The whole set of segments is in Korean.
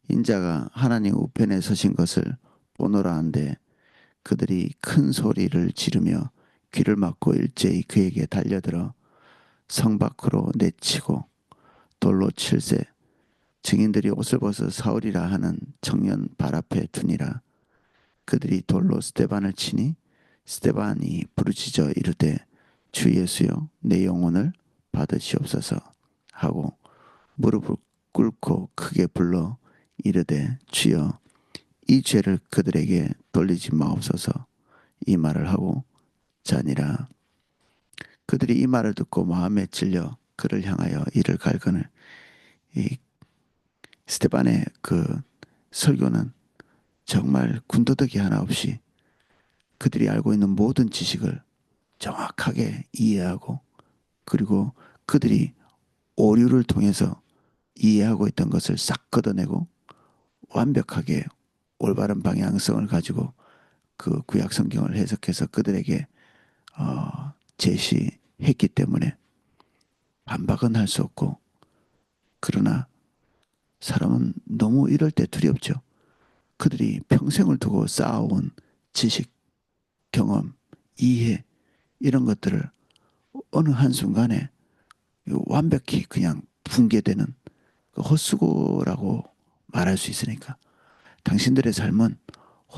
인자가 하나님 우편에 서신 것을 보노라 한데 그들이 큰 소리를 지르며 귀를 막고 일제히 그에게 달려들어 성 밖으로 내치고 돌로 칠세 증인들이 옷을 벗어 사울이라 하는 청년 발 앞에 두니라. 그들이 돌로 스데반을 치니 스데반이 부르짖어 이르되 주 예수여 내 영혼을 받으시옵소서 하고 무릎을 꿇고 크게 불러 이르되 주여 이 죄를 그들에게 돌리지 마옵소서 이 말을 하고 자니라. 그들이 이 말을 듣고 마음에 찔려 그를 향하여 이를 갈거늘. 이 스테반의 그 설교는 정말 군더더기 하나 없이 그들이 알고 있는 모든 지식을 정확하게 이해하고 그리고 그들이 오류를 통해서 이해하고 있던 것을 싹 걷어내고 완벽하게 올바른 방향성을 가지고 그 구약 성경을 해석해서 그들에게 제시했기 때문에 반박은 할 수 없고 그러나 사람은 너무 이럴 때 두렵죠. 그들이 평생을 두고 쌓아온 지식, 경험, 이해 이런 것들을 어느 한순간에 완벽히 그냥 붕괴되는 그 헛수고라고 말할 수 있으니까 당신들의 삶은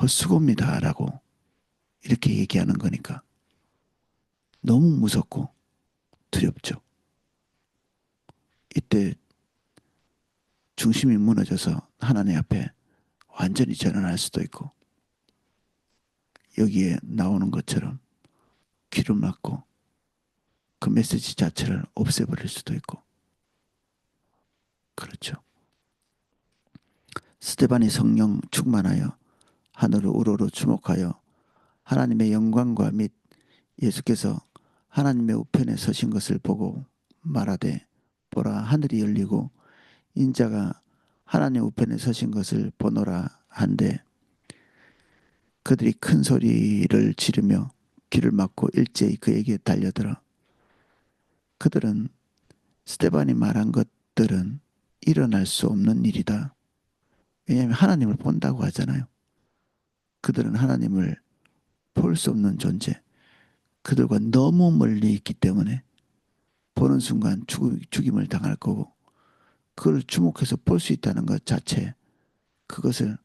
헛수고입니다라고 이렇게 얘기하는 거니까 너무 무섭고 두렵죠. 이때 중심이 무너져서 하나님 앞에 완전히 전환할 수도 있고 여기에 나오는 것처럼 귀를 막고 그 메시지 자체를 없애버릴 수도 있고 그렇죠. 스테반이 성령 충만하여 하늘을 우러러 주목하여 하나님의 영광과 및 예수께서 하나님의 우편에 서신 것을 보고 말하되 보라 하늘이 열리고 인자가 하나님 우편에 서신 것을 보노라 한데 그들이 큰 소리를 지르며 귀를 막고 일제히 그에게 달려들어 그들은 스테반이 말한 것들은 일어날 수 없는 일이다. 왜냐하면 하나님을 본다고 하잖아요. 그들은 하나님을 볼 수 없는 존재. 그들과 너무 멀리 있기 때문에 보는 순간 죽임을 당할 거고 그걸 주목해서 볼 수 있다는 것 자체 그것을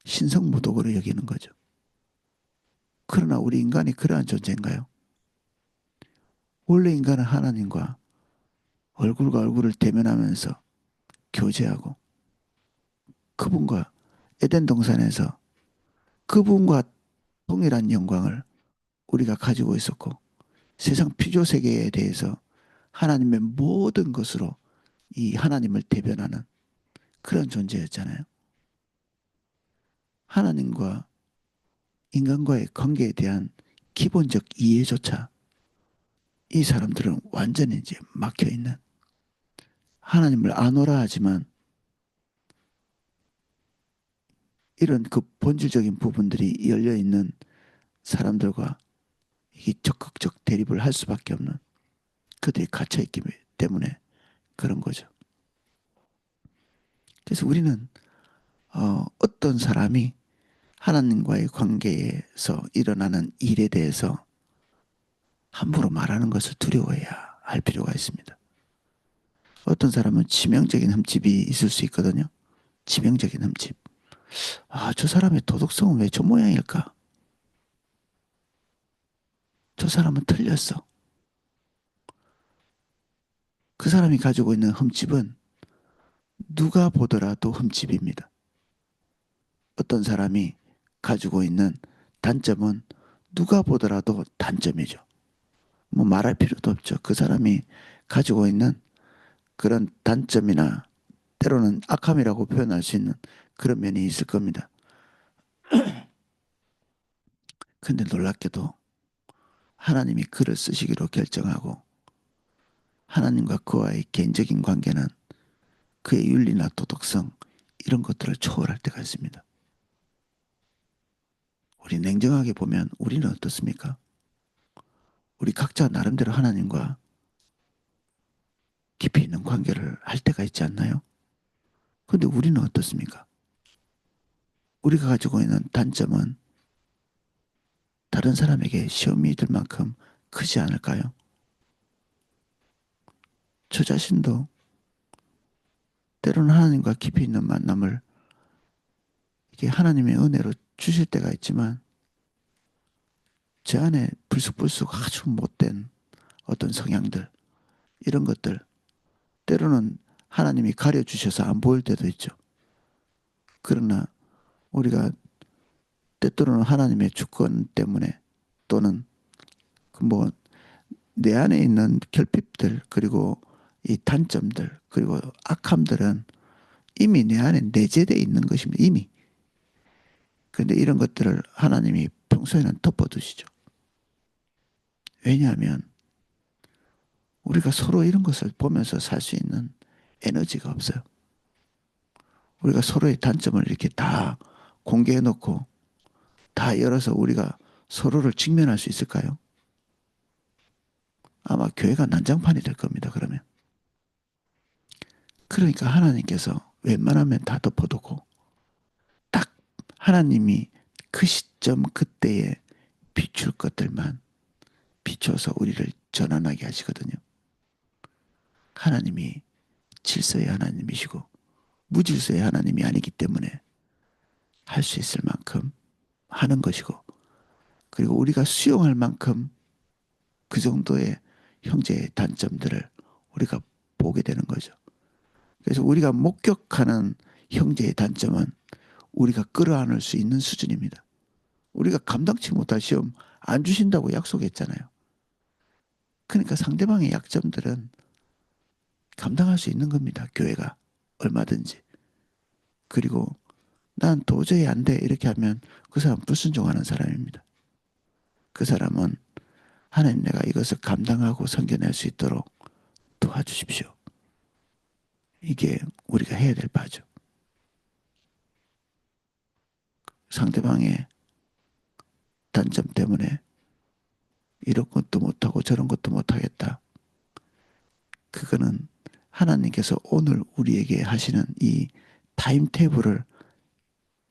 신성모독으로 여기는 거죠. 그러나 우리 인간이 그러한 존재인가요? 원래 인간은 하나님과 얼굴과 얼굴을 대면하면서 교제하고 그분과 에덴 동산에서 그분과 동일한 영광을 우리가 가지고 있었고 세상 피조 세계에 대해서 하나님의 모든 것으로 이 하나님을 대변하는 그런 존재였잖아요. 하나님과 인간과의 관계에 대한 기본적 이해조차 이 사람들은 완전히 이제 막혀 있는 하나님을 아노라 하지만 이런 그 본질적인 부분들이 열려 있는 사람들과 이게 적극적 대립을 할 수밖에 없는 그들이 갇혀 있기 때문에 그런 거죠. 그래서 우리는 어떤 사람이 하나님과의 관계에서 일어나는 일에 대해서 함부로 말하는 것을 두려워해야 할 필요가 있습니다. 어떤 사람은 치명적인 흠집이 있을 수 있거든요. 치명적인 흠집. 아, 저 사람의 도덕성은 왜 저 모양일까? 저 사람은 틀렸어. 그 사람이 가지고 있는 흠집은 누가 보더라도 흠집입니다. 어떤 사람이 가지고 있는 단점은 누가 보더라도 단점이죠. 뭐 말할 필요도 없죠. 그 사람이 가지고 있는 그런 단점이나 때로는 악함이라고 표현할 수 있는 그런 면이 있을 겁니다. 근데 놀랍게도 하나님이 그를 쓰시기로 결정하고 하나님과 그와의 개인적인 관계는 그의 윤리나 도덕성 이런 것들을 초월할 때가 있습니다. 우리 냉정하게 보면 우리는 어떻습니까? 우리 각자 나름대로 하나님과 깊이 있는 관계를 할 때가 있지 않나요? 근데 우리는 어떻습니까? 우리가 가지고 있는 단점은 다른 사람에게 시험이 될 만큼 크지 않을까요? 저 자신도 때로는 하나님과 깊이 있는 만남을 이게 하나님의 은혜로 주실 때가 있지만 제 안에 불쑥불쑥 아주 못된 어떤 성향들, 이런 것들, 때로는 하나님이 가려주셔서 안 보일 때도 있죠. 그러나 우리가 때때로는 하나님의 주권 때문에 또는 뭐 내 안에 있는 결핍들 그리고 이 단점들 그리고 악함들은 이미 내 안에 내재되어 있는 것입니다. 이미. 그런데 이런 것들을 하나님이 평소에는 덮어두시죠. 왜냐하면 우리가 서로 이런 것을 보면서 살 수 있는 에너지가 없어요. 우리가 서로의 단점을 이렇게 다 공개해 놓고 다 열어서 우리가 서로를 직면할 수 있을까요? 아마 교회가 난장판이 될 겁니다. 그러면. 그러니까 하나님께서 웬만하면 다 덮어두고 딱 하나님이 그 시점 그때에 비출 것들만 비춰서 우리를 전환하게 하시거든요. 하나님이 질서의 하나님이시고 무질서의 하나님이 아니기 때문에 할 수 있을 만큼 하는 것이고 그리고 우리가 수용할 만큼 그 정도의 형제의 단점들을 우리가 보게 되는 거죠. 그래서 우리가 목격하는 형제의 단점은 우리가 끌어안을 수 있는 수준입니다. 우리가 감당치 못할 시험 안 주신다고 약속했잖아요. 그러니까 상대방의 약점들은 감당할 수 있는 겁니다. 교회가 얼마든지. 그리고 난 도저히 안 돼 이렇게 하면 그 사람 불순종하는 사람입니다. 그 사람은 하나님 내가 이것을 감당하고 섬겨낼 수 있도록 도와주십시오. 이게 우리가 해야 될 바죠. 상대방의 단점 때문에 이런 것도 못하고 저런 것도 못하겠다. 그거는 하나님께서 오늘 우리에게 하시는 이 타임테이블을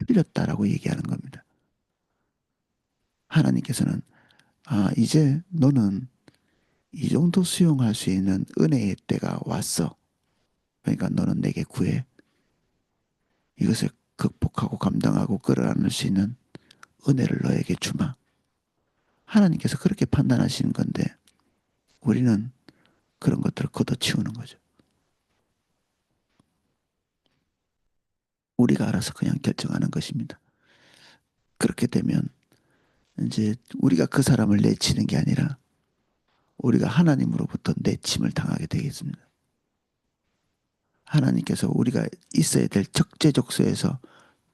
틀렸다라고 얘기하는 겁니다. 하나님께서는 이제 너는 이 정도 수용할 수 있는 은혜의 때가 왔어. 그러니까 너는 내게 구해. 이것을 극복하고 감당하고 끌어안을 수 있는 은혜를 너에게 주마. 하나님께서 그렇게 판단하시는 건데 우리는 그런 것들을 걷어치우는 거죠. 우리가 알아서 그냥 결정하는 것입니다. 그렇게 되면 이제 우리가 그 사람을 내치는 게 아니라 우리가 하나님으로부터 내침을 당하게 되겠습니다. 하나님께서 우리가 있어야 될 적재적소에서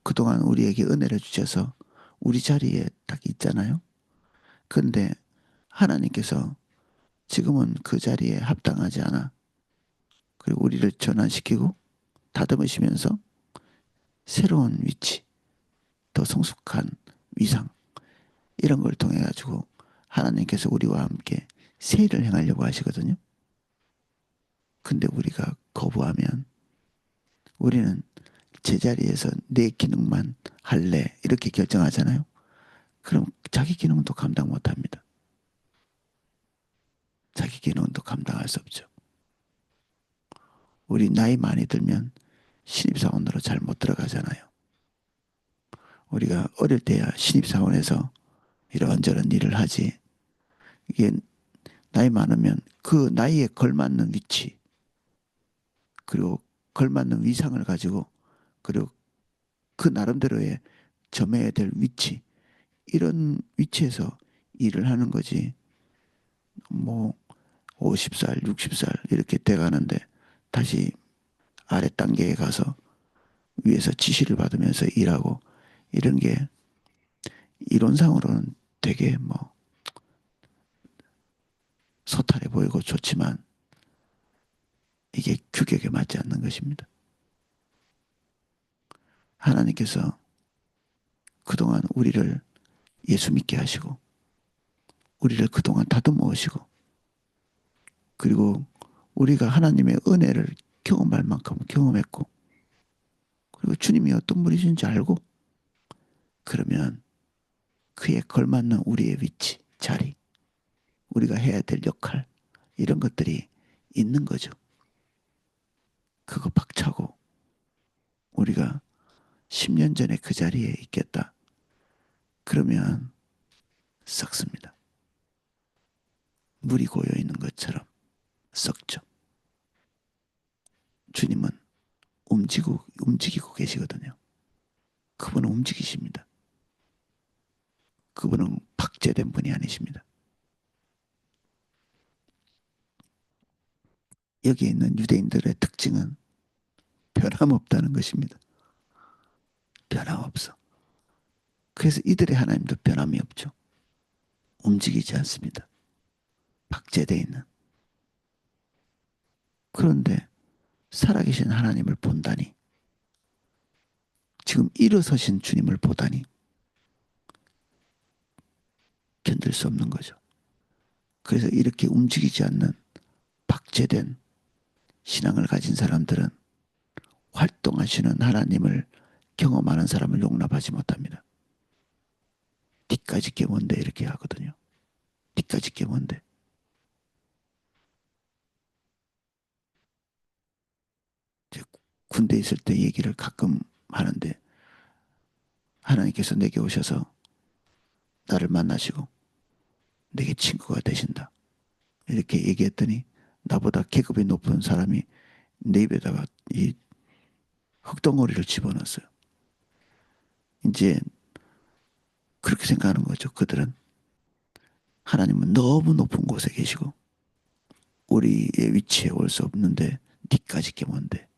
그동안 우리에게 은혜를 주셔서 우리 자리에 딱 있잖아요. 그런데 하나님께서 지금은 그 자리에 합당하지 않아. 그리고 우리를 전환시키고 다듬으시면서 새로운 위치, 더 성숙한 위상 이런 걸 통해 가지고 하나님께서 우리와 함께 새 일을 행하려고 하시거든요. 근데 우리가 거부하면 우리는 제자리에서 내 기능만 할래 이렇게 결정하잖아요. 그럼 자기 기능도 감당 못합니다. 자기 기능도 감당할 수 없죠. 우리 나이 많이 들면 신입사원으로 잘 못 들어가잖아요. 우리가 어릴 때야 신입사원에서 이런저런 일을 하지. 이게 나이 많으면 그 나이에 걸맞는 위치 그리고 걸맞는 위상을 가지고 그리고 그 나름대로의 점해야 될 위치 이런 위치에서 일을 하는 거지. 뭐 50살, 60살 이렇게 돼가는데 다시 아래 단계에 가서 위에서 지시를 받으면서 일하고 이런 게 이론상으로는 되게 뭐 소탈해 보이고 좋지만 이게 규격에 맞지 않는 것입니다. 하나님께서 그동안 우리를 예수 믿게 하시고 우리를 그동안 다듬어 오시고 그리고 우리가 하나님의 은혜를 경험할 만큼 경험했고 그리고 주님이 어떤 분이신지 알고 그러면 그에 걸맞는 우리의 위치, 자리, 우리가 해야 될 역할 이런 것들이 있는 거죠. 그거 박차고 우리가 10년 전에 그 자리에 있겠다. 그러면 썩습니다. 물이 고여 있는 것처럼 썩죠. 주님은 움직이고 계시거든요. 그분은 움직이십니다. 그분은 박제된 분이 아니십니다. 여기에 있는 유대인들의 특징은 변함없다는 것입니다. 변함없어. 그래서 이들의 하나님도 변함이 없죠. 움직이지 않습니다. 박제되어 있는. 그런데 살아계신 하나님을 본다니, 지금 일어서신 주님을 보다니 견딜 수 없는 거죠. 그래서 이렇게 움직이지 않는 박제된 신앙을 가진 사람들은 활동하시는 하나님을 경험하는 사람을 용납하지 못합니다. 니까짓 게 뭔데 이렇게 하거든요. 니까짓 게 뭔데. 군대 있을 때 얘기를 가끔 하는데 하나님께서 내게 오셔서 나를 만나시고 내게 친구가 되신다. 이렇게 얘기했더니 나보다 계급이 높은 사람이 내 입에다가 이 흙덩어리를 집어넣었어요. 이제 그렇게 생각하는 거죠. 그들은 하나님은 너무 높은 곳에 계시고 우리의 위치에 올 수 없는데 니까짓 게 뭔데.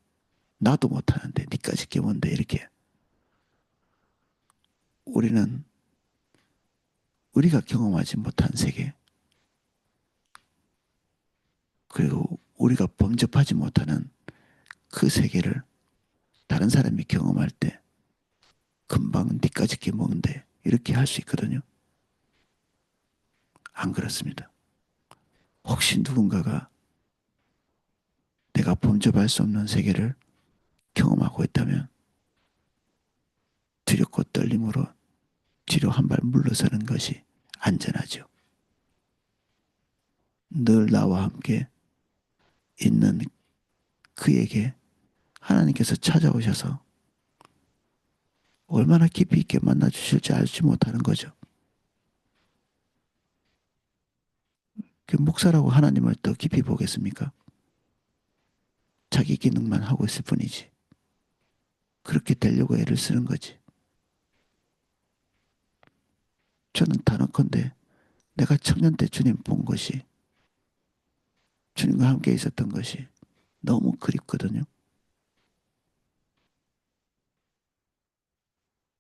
나도 못하는데 니까짓 게 뭔데 이렇게. 우리는 우리가 경험하지 못한 세계 그리고 우리가 범접하지 못하는 그 세계를 다른 사람이 경험할 때 금방 니까짓 게 뭔데 이렇게 할 수 있거든요. 안 그렇습니다. 혹시 누군가가 내가 범접할 수 없는 세계를 경험하고 있다면 두렵고 떨림으로 뒤로 한 발 물러서는 것이 안전하죠. 늘 나와 함께 있는 그에게 하나님께서 찾아오셔서 얼마나 깊이 있게 만나 주실지 알지 못하는 거죠. 그 목사라고 하나님을 더 깊이 보겠습니까? 자기 기능만 하고 있을 뿐이지. 그렇게 되려고 애를 쓰는 거지. 저는 단언컨대 내가 청년 때 주님 본 것이 주님과 함께 있었던 것이 너무 그립거든요.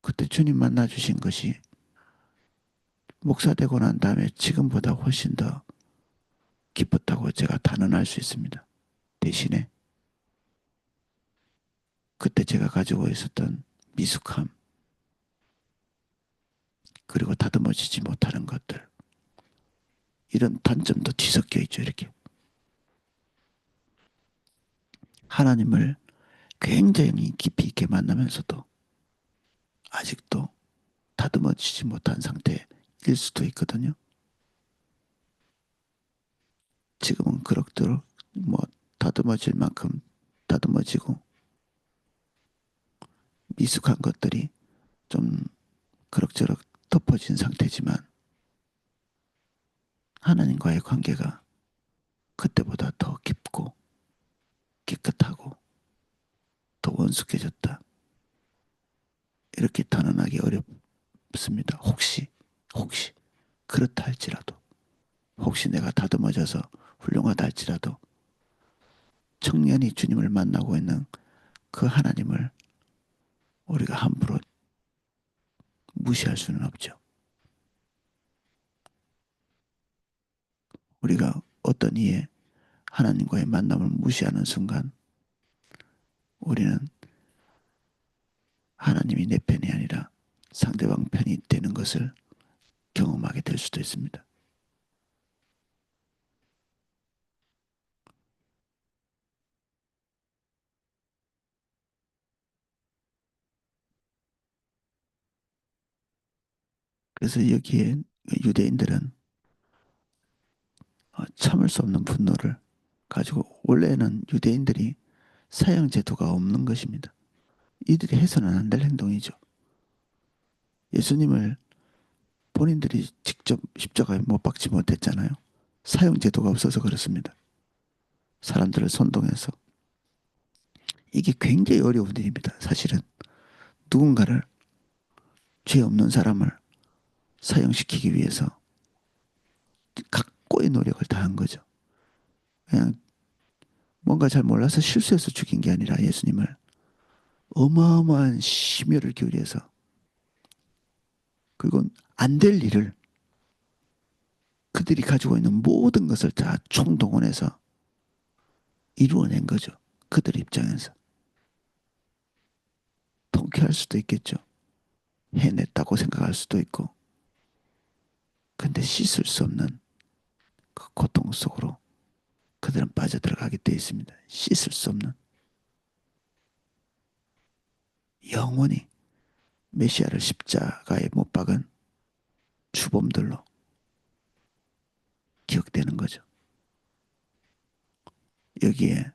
그때 주님 만나 주신 것이 목사 되고 난 다음에 지금보다 훨씬 더 기뻤다고 제가 단언할 수 있습니다. 대신에 그때 제가 가지고 있었던 미숙함 그리고 다듬어지지 못하는 것들 이런 단점도 뒤섞여 있죠. 이렇게 하나님을 굉장히 깊이 있게 만나면서도 아직도 다듬어지지 못한 상태일 수도 있거든요. 지금은 그럭저럭 뭐 다듬어질 만큼 다듬어지고 미숙한 것들이 좀 그럭저럭 덮어진 상태지만 하나님과의 관계가 그때보다 더 깊고 깨끗하고 더 원숙해졌다. 이렇게 단언하기 어렵습니다. 혹시 그렇다 할지라도 혹시 내가 다듬어져서 훌륭하다 할지라도 청년이 주님을 만나고 있는 그 하나님을 우리가 함부로 무시할 수는 없죠. 우리가 어떤 이에 하나님과의 만남을 무시하는 순간 우리는 하나님이 내 편이 아니라 상대방 편이 되는 것을 경험하게 될 수도 있습니다. 그래서 여기에 유대인들은 참을 수 없는 분노를 가지고 원래는 유대인들이 사형 제도가 없는 것입니다. 이들이 해서는 안 될 행동이죠. 예수님을 본인들이 직접 십자가에 못 박지 못했잖아요. 사형 제도가 없어서 그렇습니다. 사람들을 선동해서. 이게 굉장히 어려운 일입니다. 사실은 누군가를 죄 없는 사람을 사형시키기 위해서 각고의 노력을 다한 거죠. 그냥 뭔가 잘 몰라서 실수해서 죽인 게 아니라 예수님을 어마어마한 심혈을 기울여서 그건 안 될 일을 그들이 가지고 있는 모든 것을 다 총동원해서 이루어낸 거죠. 그들 입장에서. 통쾌할 수도 있겠죠. 해냈다고 생각할 수도 있고. 근데 씻을 수 없는 그 고통 속으로 그들은 빠져들어가게 되어 있습니다. 씻을 수 없는. 영원히 메시아를 십자가에 못 박은 주범들로 기억되는 거죠. 여기에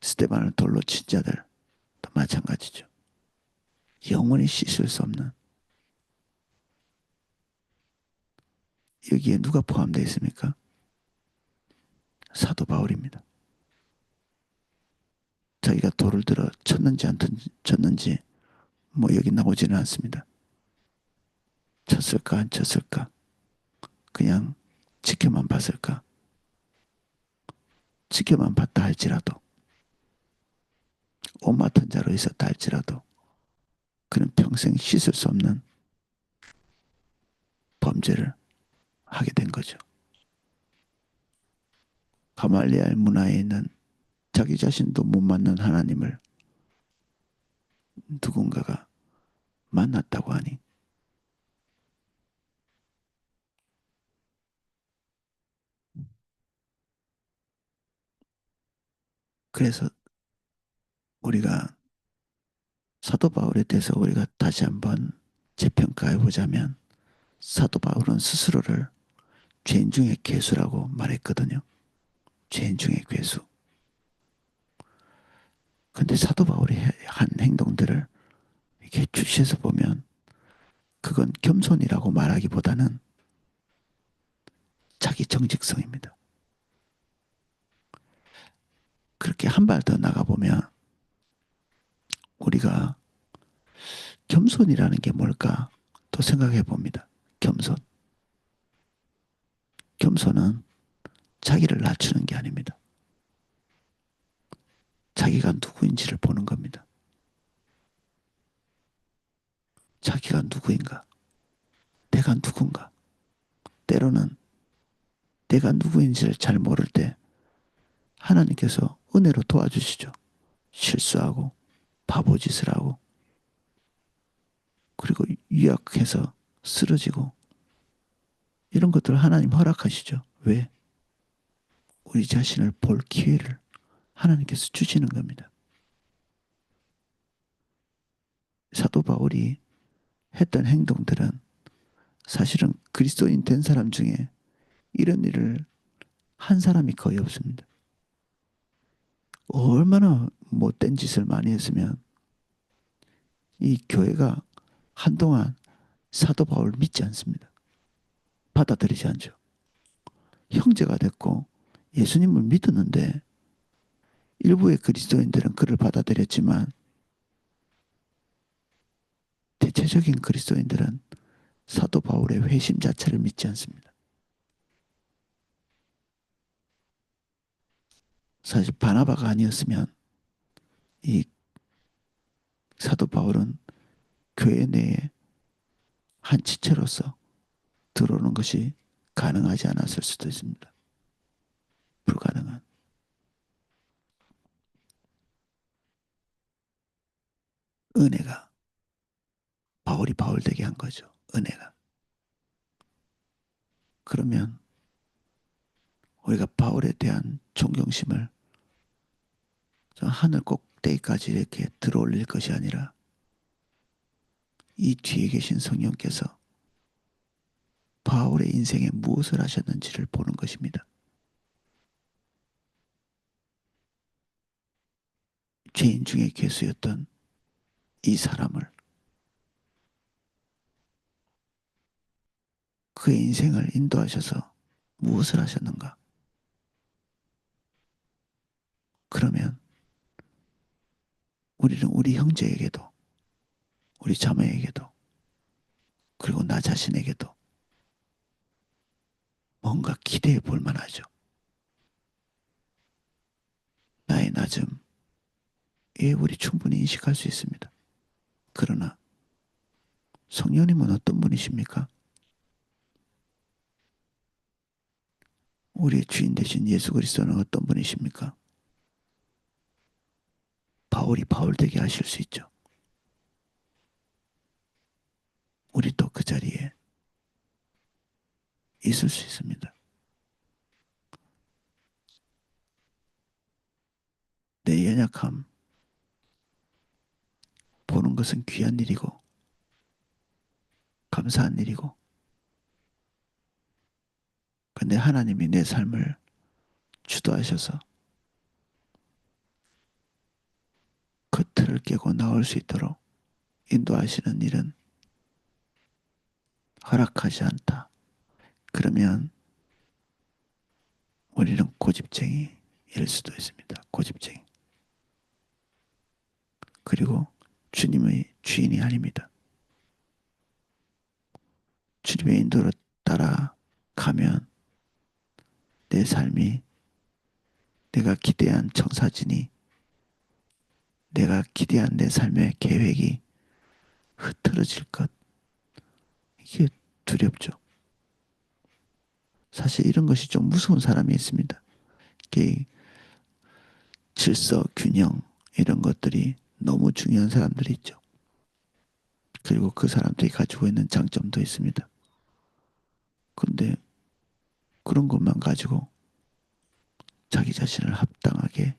스테반을 돌로 친 자들도 마찬가지죠. 영원히 씻을 수 없는. 여기에 누가 포함되어 있습니까? 사도 바울입니다. 자기가 돌을 들어 쳤는지 안 쳤는지 뭐 여기 나오지는 않습니다. 쳤을까 안 쳤을까? 그냥 지켜만 봤을까? 지켜만 봤다 할지라도 옷 맡은 자로 있었다 할지라도 그는 평생 씻을 수 없는 범죄를 하게 된 거죠. 가말리알 문화에 있는 자기 자신도 못 맞는 하나님을 누군가가 만났다고 하니 그래서 우리가 사도 바울에 대해서 우리가 다시 한번 재평가해 보자면 사도 바울은 스스로를 죄인 중에 괴수라고 말했거든요. 죄인 중에 괴수. 근데 사도 바울이 한 행동들을 이렇게 주시해서 보면 그건 겸손이라고 말하기보다는 자기 정직성입니다. 그렇게 한 발 더 나가보면 우리가 겸손이라는 게 뭘까 또 생각해 봅니다. 겸손. 겸손은 자기를 낮추는 게 아닙니다. 자기가 누구인지를 보는 겁니다. 자기가 누구인가? 내가 누군가? 때로는 내가 누구인지를 잘 모를 때 하나님께서 은혜로 도와주시죠. 실수하고 바보짓을 하고 그리고 유약해서 쓰러지고 이런 것들을 하나님 허락하시죠. 왜? 우리 자신을 볼 기회를 하나님께서 주시는 겁니다. 사도 바울이 했던 행동들은 사실은 그리스도인 된 사람 중에 이런 일을 한 사람이 거의 없습니다. 얼마나 못된 짓을 많이 했으면 이 교회가 한동안 사도 바울 믿지 않습니다. 받아들이지 않죠. 형제가 됐고 예수님을 믿었는데 일부의 그리스도인들은 그를 받아들였지만 대체적인 그리스도인들은 사도 바울의 회심 자체를 믿지 않습니다. 사실 바나바가 아니었으면 이 사도 바울은 교회 내에 한 지체로서 들어오는 것이 가능하지 않았을 수도 있습니다. 불가능한. 은혜가 바울이 바울 되게 한 거죠. 은혜가. 그러면 우리가 바울에 대한 존경심을 저 하늘 꼭대기까지 이렇게 들어올릴 것이 아니라 이 뒤에 계신 성령께서 바울의 인생에 무엇을 하셨는지를 보는 것입니다. 죄인 중에 괴수였던 이 사람을, 그의 인생을 인도하셔서 무엇을 하셨는가? 그러면 우리는 우리 형제에게도, 우리 자매에게도, 그리고 나 자신에게도 뭔가 기대해 볼 만하죠. 나의 낮음, 예, 우리 충분히 인식할 수 있습니다. 그러나 성령님은 어떤 분이십니까? 우리의 주인 되신 예수 그리스도는 어떤 분이십니까? 바울이 바울 되게 하실 수 있죠. 우리도 그 자리에 있을 수 있습니다. 내 연약함 보는 것은 귀한 일이고 감사한 일이고, 근데 하나님이 내 삶을 주도하셔서 그 틀을 깨고 나올 수 있도록 인도하시는 일은 허락하지 않다. 그러면 우리는 고집쟁이일 수도 있습니다. 고집쟁이. 그리고 주님의 주인이 아닙니다. 주님의 인도를 따라가면 내 삶이, 내가 기대한 청사진이, 내가 기대한 내 삶의 계획이 흐트러질 것, 이게 두렵죠. 사실 이런 것이 좀 무서운 사람이 있습니다. 이게 질서, 균형 이런 것들이 너무 중요한 사람들이 있죠. 그리고 그 사람들이 가지고 있는 장점도 있습니다. 근데 그런 것만 가지고 자기 자신을 합당하게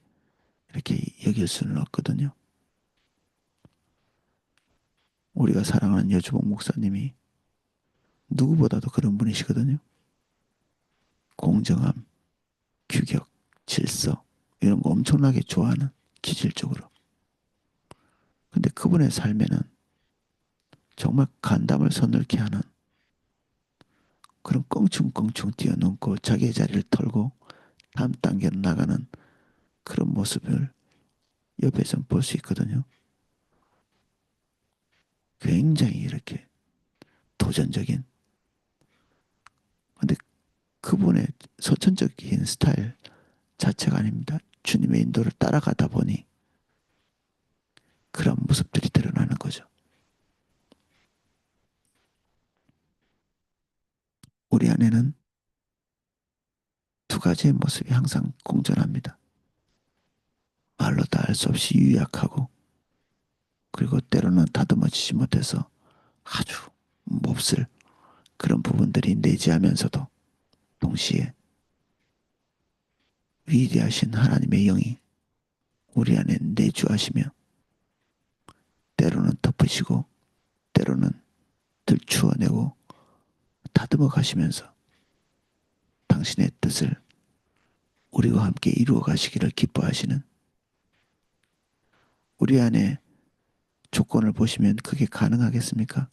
이렇게 여길 수는 없거든요. 우리가 사랑하는 여주봉 목사님이 누구보다도 그런 분이시거든요. 공정함, 규격, 질서 이런 거 엄청나게 좋아하는, 기질적으로. 근데 그분의 삶에는 정말 간담을 서늘케 하는 그런 껑충껑충 뛰어넘고 자기의 자리를 털고 다음 단계로 나가는 그런 모습을 옆에서 볼 수 있거든요. 굉장히 이렇게 도전적인. 근데 그분의 서천적인 스타일 자체가 아닙니다. 주님의 인도를 따라가다 보니 그런 모습들이 드러나는 거죠. 우리 안에는 두 가지의 모습이 항상 공존합니다. 말로 다 할 수 없이 유약하고, 그리고 때로는 다듬어지지 못해서 아주 몹쓸 그런 부분들이 내재하면서도 동시에 위대하신 하나님의 영이 우리 안에 내주하시며 때로는 덮으시고 때로는 들추어내고 다듬어 가시면서 당신의 뜻을 우리와 함께 이루어 가시기를 기뻐하시는, 우리 안에 조건을 보시면 그게 가능하겠습니까?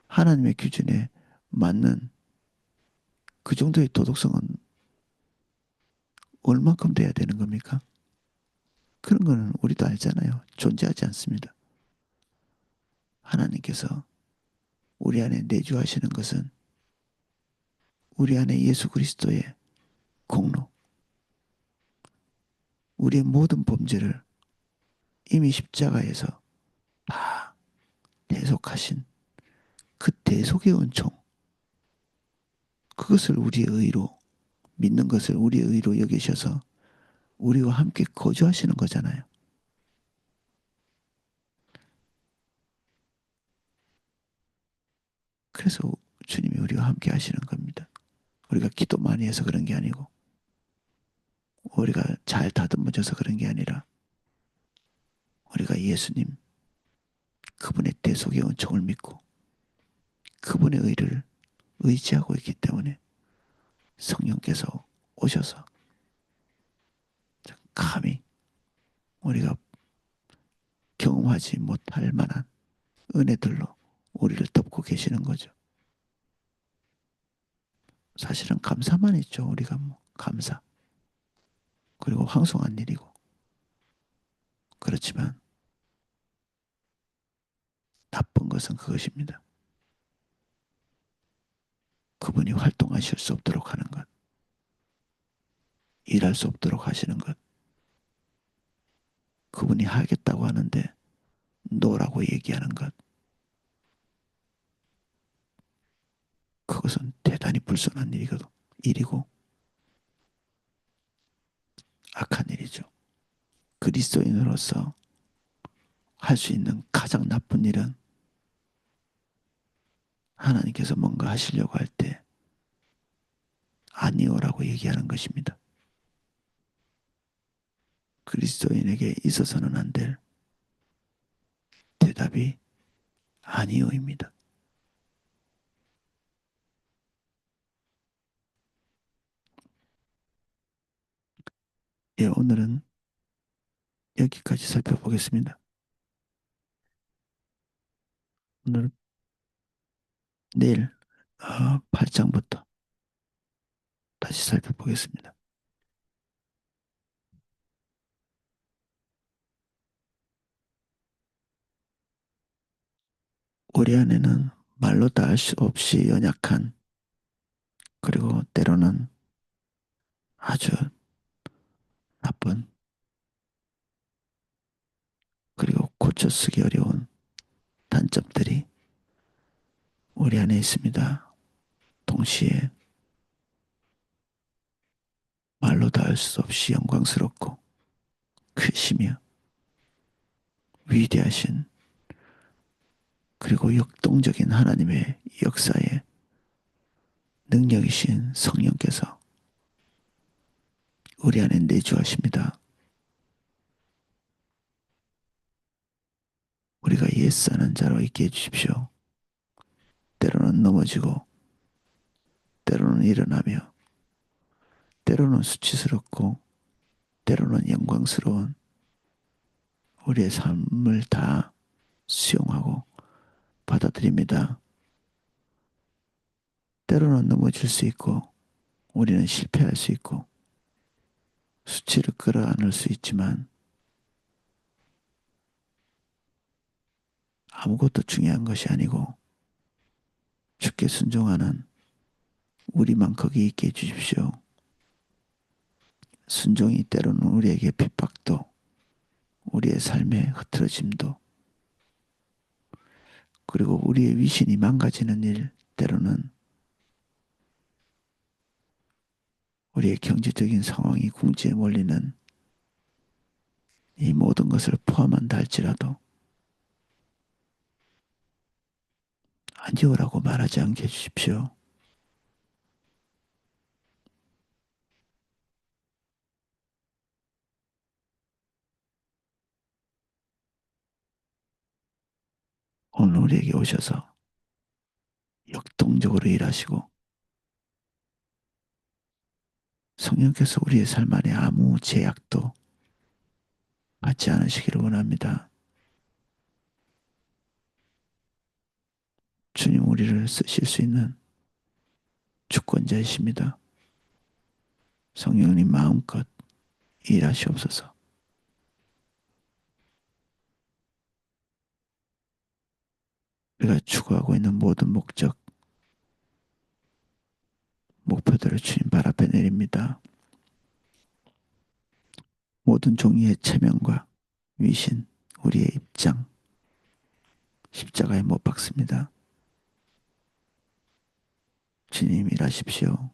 하나님의 기준에 맞는 그 정도의 도덕성은 얼만큼 돼야 되는 겁니까? 그런 거는 우리도 알잖아요. 존재하지 않습니다. 하나님께서 우리 안에 내주하시는 것은 우리 안에 예수 그리스도의 공로, 우리의 모든 범죄를 이미 십자가에서 다 대속하신 그 대속의 은총, 그것을 우리의 의로, 믿는 것을 우리의 의로 여기셔서 우리와 함께 거주하시는 거잖아요. 그래서 주님이 우리와 함께 하시는 겁니다. 우리가 기도 많이 해서 그런 게 아니고, 우리가 잘 다듬어져서 그런 게 아니라, 우리가 예수님, 그분의 대속의 은총을 믿고 그분의 의를 의지하고 있기 때문에 성령께서 오셔서 감히 우리가 경험하지 못할 만한 은혜들로 우리를 덮고 계시는 거죠. 사실은 감사만 있죠. 우리가 뭐 감사. 그리고 황송한 일이고. 그렇지만 나쁜 것은 그것입니다. 그분이 활동하실 수 없도록 하는 것. 일할 수 없도록 하시는 것. 그분이 하겠다고 하는데 노라고 얘기하는 것. 그것은 대단히 불순한 일이거든. 일이고 악한 일이죠. 그리스도인으로서 할 수 있는 가장 나쁜 일은 하나님께서 뭔가 하시려고 할 때 아니오라고 얘기하는 것입니다. 그리스도인에게 있어서는 안 될 대답이 아니오입니다. 예, 오늘은 여기까지 살펴보겠습니다. 오늘 내일 8장부터 다시 살펴보겠습니다. 우리 안에는 말로 다 할 수 없이 연약한 그리고 때로는 아주 나쁜 그리고 고쳐 쓰기 어려운 단점들이 우리 안에 있습니다. 동시에 말로 다 할 수 없이 영광스럽고 크시며 위대하신 그리고 역동적인 하나님의 역사에 능력이신 성령께서 우리 안에 내주하십니다. 우리가 옛사는 자로 있게 해주십시오. 때로는 넘어지고 때로는 일어나며 때로는 수치스럽고 때로는 영광스러운 우리의 삶을 다 수용하고 받아들입니다. 때로는 넘어질 수 있고 우리는 실패할 수 있고 수치를 끌어안을 수 있지만 아무것도 중요한 것이 아니고 주께 순종하는 우리만 거기 있게 해주십시오. 순종이 때로는 우리에게 핍박도 우리의 삶의 흐트러짐도 그리고 우리의 위신이 망가지는 일 때로는 우리의 경제적인 상황이 궁지에 몰리는 이 모든 것을 포함한다 할지라도 아니오라고 말하지 않게 해주십시오. 오늘 우리에게 오셔서 역동적으로 일하시고 성령께서 우리의 삶 안에 아무 제약도 받지 않으시기를 원합니다. 주님 우리를 쓰실 수 있는 주권자이십니다. 성령님 마음껏 일하시옵소서. 우리가 추구하고 있는 모든 목적, 목표들을 주님 발 앞에 내립니다. 모든 종류의 체면과 위신, 우리의 입장, 십자가에 못 박습니다. 주님 일하십시오.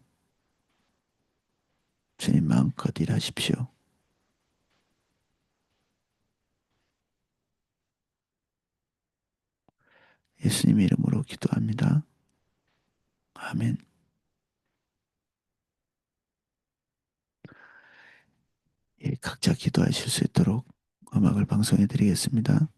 주님 마음껏 일하십시오. 예수님 이름으로 기도합니다. 아멘. 예, 각자 기도하실 수 있도록 음악을 방송해 드리겠습니다.